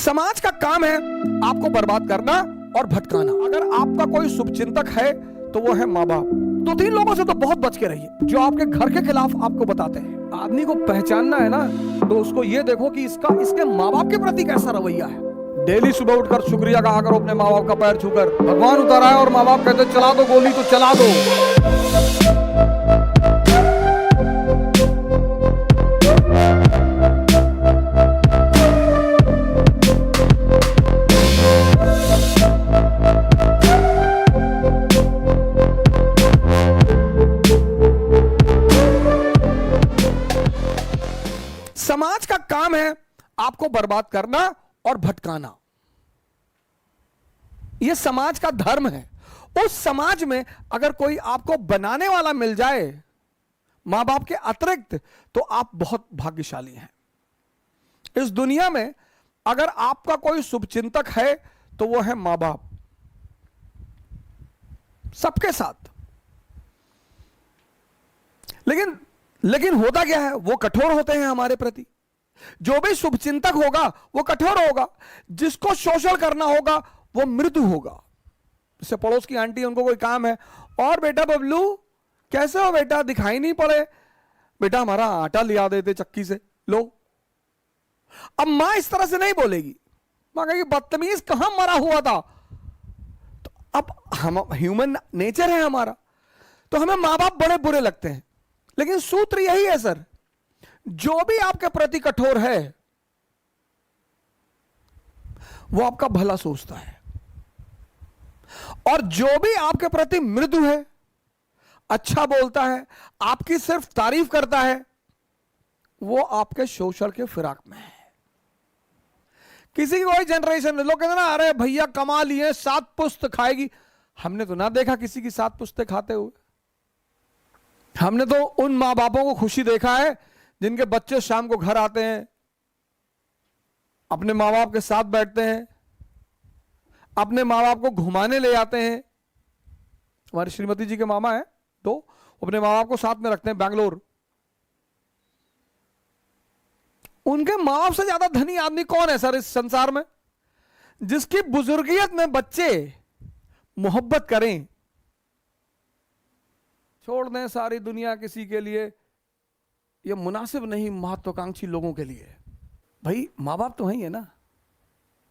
समाज का काम है आपको बर्बाद करना और भटकाना। अगर आपका कोई शुभचिंतक है तो वो है माँ बाप। दो तीन लोगों से तो बहुत बच के रहिए जो आपके घर के खिलाफ आपको बताते हैं। आदमी को पहचानना है ना, तो उसको ये देखो कि इसके माँ बाप के प्रति कैसा रवैया है। डेली सुबह उठकर शुक्रिया कहा करो अपने माँ बाप का पैर छूकर। भगवान उतर आए और माँ बाप कहते चला दो गोली तो चला दो। समाज का काम है आपको बर्बाद करना और भटकाना। यह समाज का धर्म है। उस समाज में अगर कोई आपको बनाने वाला मिल जाए मां बाप के अतिरिक्त, तो आप बहुत भाग्यशाली हैं। इस दुनिया में अगर आपका कोई शुभचिंतक है तो वो है मां बाप, सबके साथ। लेकिन होता क्या है, वो कठोर होते हैं हमारे प्रति। जो भी शुभचिंतक होगा वो कठोर होगा, जिसको शोषण करना होगा वो मृदु होगा। जैसे पड़ोस की आंटी, उनको कोई काम है, और बेटा बबलू कैसे हो बेटा, दिखाई नहीं पड़े, बेटा हमारा आटा लिया देते चक्की से, लो। अब मां इस तरह से नहीं बोलेगी, मां कहेगी बदतमीज कहां मरा हुआ था। तो अब हम ह्यूमन नेचर है हमारा, तो हमें मां बाप बड़े बुरे लगते हैं। लेकिन सूत्र यही है सर, जो भी आपके प्रति कठोर है वो आपका भला सोचता है, और जो भी आपके प्रति मृदु है, अच्छा बोलता है, आपकी सिर्फ तारीफ करता है, वो आपके शोषण के फिराक में है। किसी की कोई जनरेशन, लोग कहते ना अरे भैया कमा लिए 7 पुस्त खाएगी। हमने तो ना देखा किसी की 7 पुस्तें खाते हुए। हमने तो उन मां बापों को खुशी देखा है जिनके बच्चे शाम को घर आते हैं, अपने मां बाप के साथ बैठते हैं, अपने मां बाप को घुमाने ले जाते हैं। हमारी श्रीमती जी के मामा है, तो अपने मां बाप को साथ में रखते हैं बैंगलोर। उनके मां बाप से ज्यादा धनी आदमी कौन है सर इस संसार में, जिसकी बुजुर्गियत में बच्चे मोहब्बत करें। छोड़ दें सारी दुनिया किसी के लिए, यह मुनासिब नहीं महत्वाकांक्षी लोगों के लिए। भाई माँ बाप तो वही है ना,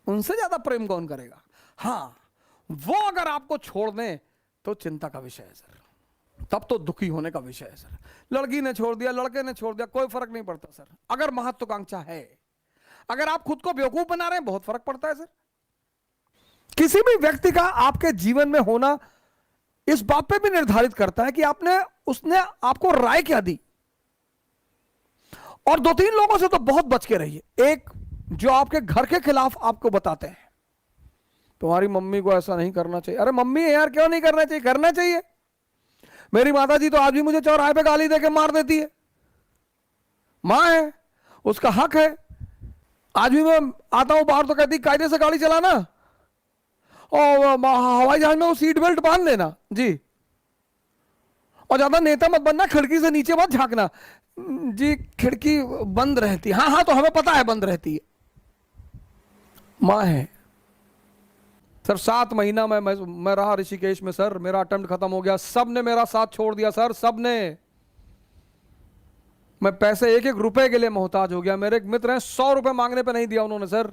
उनसे ज्यादा प्रेम कौन करेगा। हाँ, वो अगर आपको छोड़ दें तो चिंता का विषय है सर, तब तो दुखी होने का विषय है सर। लड़की ने छोड़ दिया, लड़के ने छोड़ दिया, कोई फर्क नहीं पड़ता सर। अगर महत्वाकांक्षा है, अगर आप खुद को बेवकूफ बना रहे हैं, बहुत फर्क पड़ता है सर। किसी भी व्यक्ति का आपके जीवन में होना इस बात पे भी निर्धारित करता है कि उसने आपको राय क्या दी। और 2-3 लोगों से तो बहुत बच के रहिए। एक, जो आपके घर के खिलाफ आपको बताते हैं तुम्हारी मम्मी को ऐसा नहीं करना चाहिए। अरे मम्मी है यार, क्यों नहीं करना चाहिए, करना चाहिए। मेरी माता जी तो आज भी मुझे चौराहे पे गाली देके मार देती है। मां है, उसका हक है। आज भी मैं आता हूं बाहर तो कहती कायदे से गाड़ी चलाना, और हवाई जहाज में वो सीट बेल्ट बांध लेना जी, और ज्यादा नेता मत बनना, खिड़की से नीचे मत झांकना जी, खिड़की बंद रहती है। हाँ तो हमें पता है बंद रहती है। मां है सर। 7 महीना मैं रहा ऋषिकेश में सर, मेरा अटेम्प्ट खत्म हो गया, सबने मेरा साथ छोड़ दिया सर, सबने। मैं पैसे 1-1 रुपए के लिए मोहताज हो गया। मेरे एक मित्र हैं, 100 रुपए मांगने पे नहीं दिया उन्होंने सर।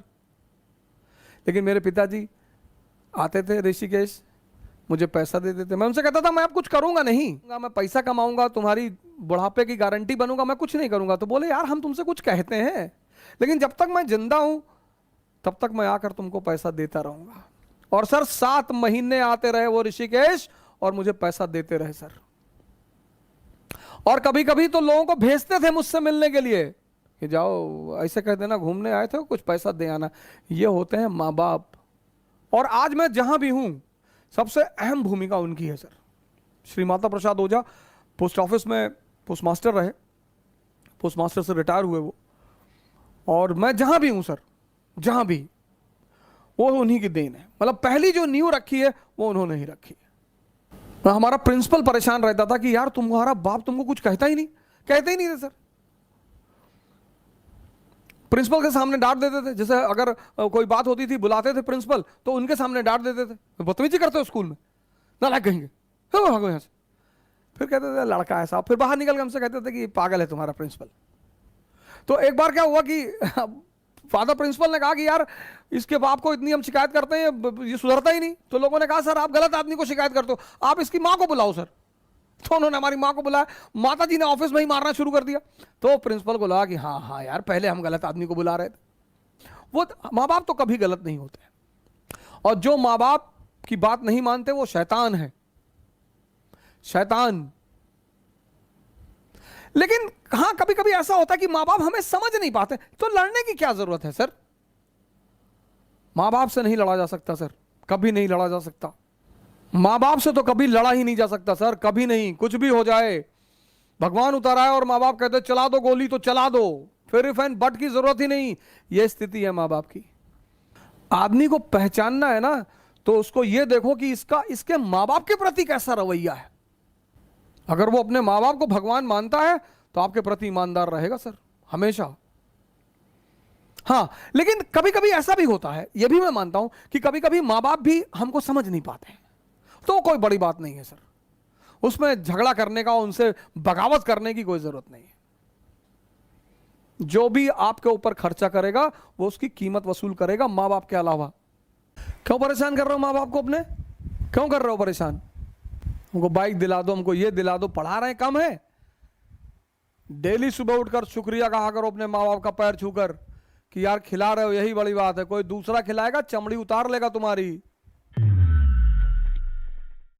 लेकिन मेरे पिताजी आते थे ऋषिकेश, मुझे पैसा दे देते। मैं उनसे कहता था मैं अब कुछ करूंगा नहीं, मैं पैसा कमाऊंगा, तुम्हारी बुढ़ापे की गारंटी बनूंगा, मैं कुछ नहीं करूंगा। तो बोले यार हम तुमसे कुछ कहते हैं, लेकिन जब तक मैं जिंदा हूं तब तक मैं आकर तुमको पैसा देता रहूंगा। और सर 7 महीने आते रहे वो ऋषिकेश और मुझे पैसा देते रहे सर। और कभी कभी तो लोगों को भेजते थे मुझसे मिलने के लिए कि जाओ ऐसे कह देना घूमने आए थे, कुछ पैसा दे आना। ये होते हैं माँ बाप। और आज मैं जहां भी हूं, सबसे अहम भूमिका उनकी है सर। श्री माता प्रसाद ओझा पोस्ट ऑफिस में पोस्ट मास्टर रहे, पोस्ट मास्टर से रिटायर हुए वो। और मैं जहां भी हूं सर, जहां भी, वो उन्हीं की देन है। मतलब पहली जो नींव रखी है वो उन्होंने ही रखी है। हमारा प्रिंसिपल परेशान रहता था कि यार तुम्हारा बाप तुमको कुछ कहता ही नहीं, कहते ही नहीं थे सर। प्रिंसिपल के सामने डांट देते थे, जैसे अगर कोई बात होती थी बुलाते थे प्रिंसिपल तो उनके सामने डांट देते थे, बदतमीजी करते हो स्कूल में, ना लायक कहेंगे, भागो यहाँ से। फिर कहते थे लड़का ऐसा, फिर बाहर निकल के हमसे कहते थे कि पागल है तुम्हारा प्रिंसिपल। तो एक बार क्या हुआ कि फादर प्रिंसिपल ने कहा कि यार इसके बाप को इतनी हम शिकायत करते हैं, ये सुधरता ही नहीं। तो लोगों ने कहा सर आप गलत आदमी को शिकायत करते हो, आप इसकी माँ को बुलाओ सर। तो उन्होंने हमारी माँ को बुलाया, माता जी ने ऑफिस में ही मारना शुरू कर दिया। तो प्रिंसिपल को लगा कि हाँ हाँ यार पहले हम गलत आदमी को बुला रहे थे। वो माँ बाप तो कभी गलत नहीं होते, और जो माँ बाप की बात नहीं मानते वो शैतान है, शैतान। लेकिन हाँ कभी कभी ऐसा होता है कि माँ बाप हमें समझ नहीं पाते, तो लड़ने की क्या जरूरत है सर? माँ बाप से नहीं लड़ा जा सकता सर, कभी नहीं लड़ा जा सकता। माँ बाप से तो कभी लड़ा ही नहीं जा सकता सर, कभी नहीं। कुछ भी हो जाए, भगवान उतर आए और माँ बाप कहते चला दो गोली तो चला दो, फिर इफ एंड बट की जरूरत ही नहीं। यह स्थिति है माँ बाप की। आदमी को पहचानना है ना, तो उसको यह देखो कि इसके माँ बाप के प्रति कैसा रवैया है। अगर वो अपने माँ बाप को भगवान मानता है तो आपके प्रति ईमानदार रहेगा सर, हमेशा। हाँ लेकिन कभी कभी ऐसा भी होता है, यह भी मैं मानता हूं कि कभी कभी माँ बाप भी हमको समझ नहीं पाते हैं, तो कोई बड़ी बात नहीं है सर, उसमें झगड़ा करने का, उनसे बगावत करने की कोई जरूरत नहीं है। जो भी आपके ऊपर खर्चा करेगा वो उसकी कीमत वसूल करेगा, माँ बाप के अलावा। क्यों परेशान कर रहे हो माँ बाप को अपने? क्यों कर रहे हो परेशान? हमको बाइक दिला दो, हमको ये दिला दो, पढ़ा रहे हैं कम है? डेली सुबह उठकर शुक्रिया कहा करो अपने माँ बाप का पैर छूकर कि यार खिला रहे हो, यही बड़ी बात है। कोई दूसरा खिलाएगा चमड़ी उतार लेगा तुम्हारी।